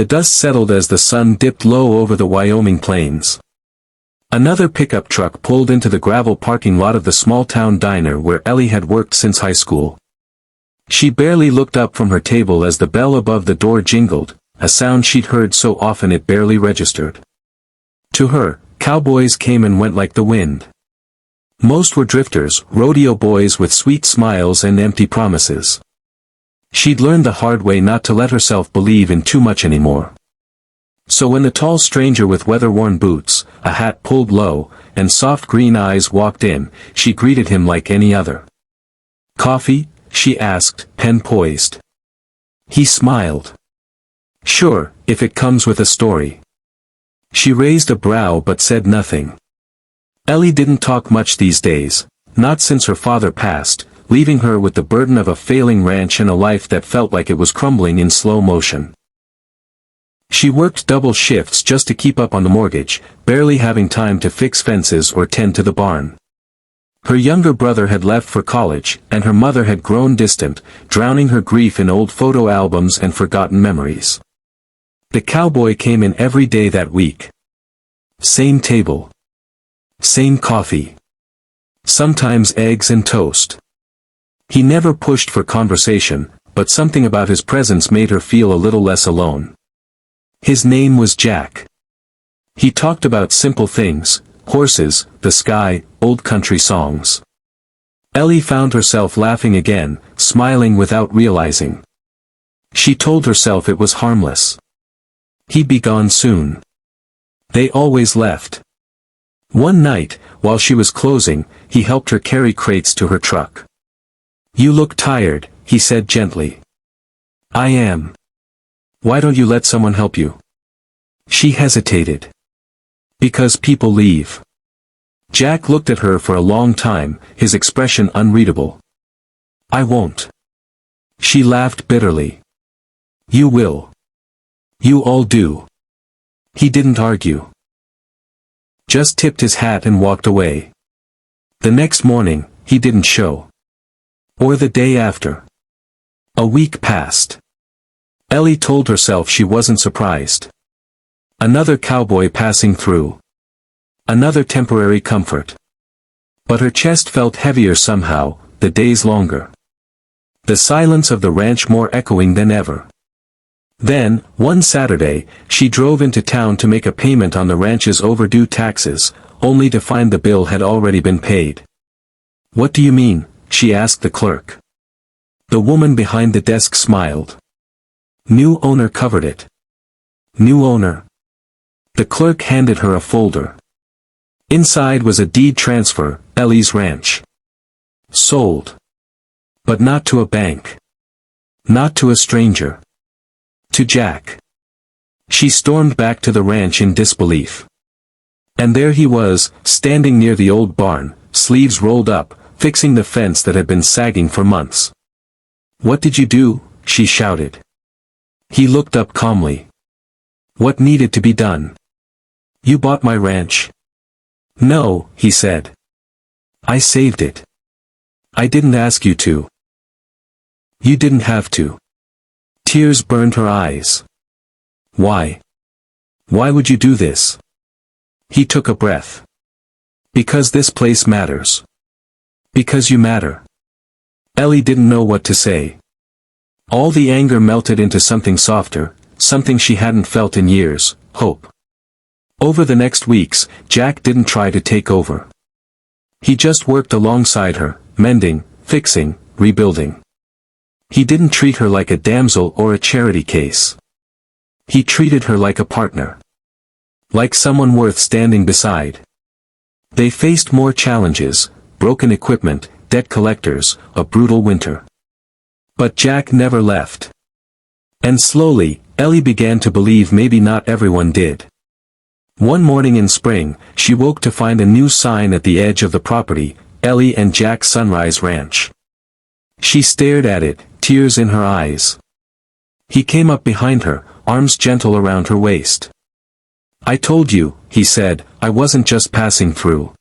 The dust settled as the sun dipped low over the Wyoming plains. Another pickup truck pulled into the gravel parking lot of the small-town diner where Ellie had worked since high school. She barely looked up from her table as the bell above the door jingled, a sound she'd heard so often it barely registered. To her, cowboys came and went like the wind. Most were drifters, rodeo boys with sweet smiles and empty promises. She'd learned the hard way not to let herself believe in too much anymore. So when the tall stranger with weather-worn boots, a hat pulled low, and soft green eyes walked in, she greeted him like any other. "Coffee?" she asked, pen poised. He smiled. "Sure, if it comes with a story." She raised a brow but said nothing. Ellie didn't talk much these days, not since her father passed, leaving her with the burden of a failing ranch and a life that felt like it was crumbling in slow motion. She worked double shifts just to keep up on the mortgage, barely having time to fix fences or tend to the barn. Her younger brother had left for college, and her mother had grown distant, drowning her grief in old photo albums and forgotten memories. The cowboy came in every day that week. Same table. Same coffee. Sometimes eggs and toast. He never pushed for conversation, but something about his presence made her feel a little less alone. His name was Jack. He talked about simple things, horses, the sky, old country songs. Ellie found herself laughing again, smiling without realizing. She told herself it was harmless. He'd be gone soon. They always left. One night, while she was closing, he helped her carry crates to her truck. "You look tired," he said gently. "I am. Why don't you let someone help you?" She hesitated. "Because people leave." Jack looked at her for a long time, his expression unreadable. "I won't." She laughed bitterly. "You will. You all do." He didn't argue. Just tipped his hat and walked away. The next morning, he didn't show. Or the day after. A week passed. Ellie told herself she wasn't surprised. Another cowboy passing through. Another temporary comfort. But her chest felt heavier somehow, the days longer. The silence of the ranch more echoing than ever. Then, one Saturday, she drove into town to make a payment on the ranch's overdue taxes, only to find the bill had already been paid. "What do you mean?" she asked the clerk. The woman behind the desk smiled. "New owner covered it." "New owner?" The clerk handed her a folder. Inside was a deed transfer, Ellie's ranch. Sold. But not to a bank. Not to a stranger. To Jack. She stormed back to the ranch in disbelief. And there he was, standing near the old barn, sleeves rolled up, fixing the fence that had been sagging for months. "What did you do?" she shouted. He looked up calmly. "What needed to be done?" "You bought my ranch." "No," he said. "I saved it. I didn't ask you to." "You didn't have to." Tears burned her eyes. "Why? Why would you do this?" He took a breath. "Because this place matters. Because you matter." Ellie didn't know what to say. All the anger melted into something softer, something she hadn't felt in years, hope. Over the next weeks, Jack didn't try to take over. He just worked alongside her, mending, fixing, rebuilding. He didn't treat her like a damsel or a charity case. He treated her like a partner. Like someone worth standing beside. They faced more challenges, broken equipment, debt collectors, a brutal winter. But Jack never left. And slowly, Ellie began to believe maybe not everyone did. One morning in spring, she woke to find a new sign at the edge of the property, Ellie and Jack Sunrise Ranch. She stared at it, tears in her eyes. He came up behind her, arms gentle around her waist. "I told you," he said, "I wasn't just passing through."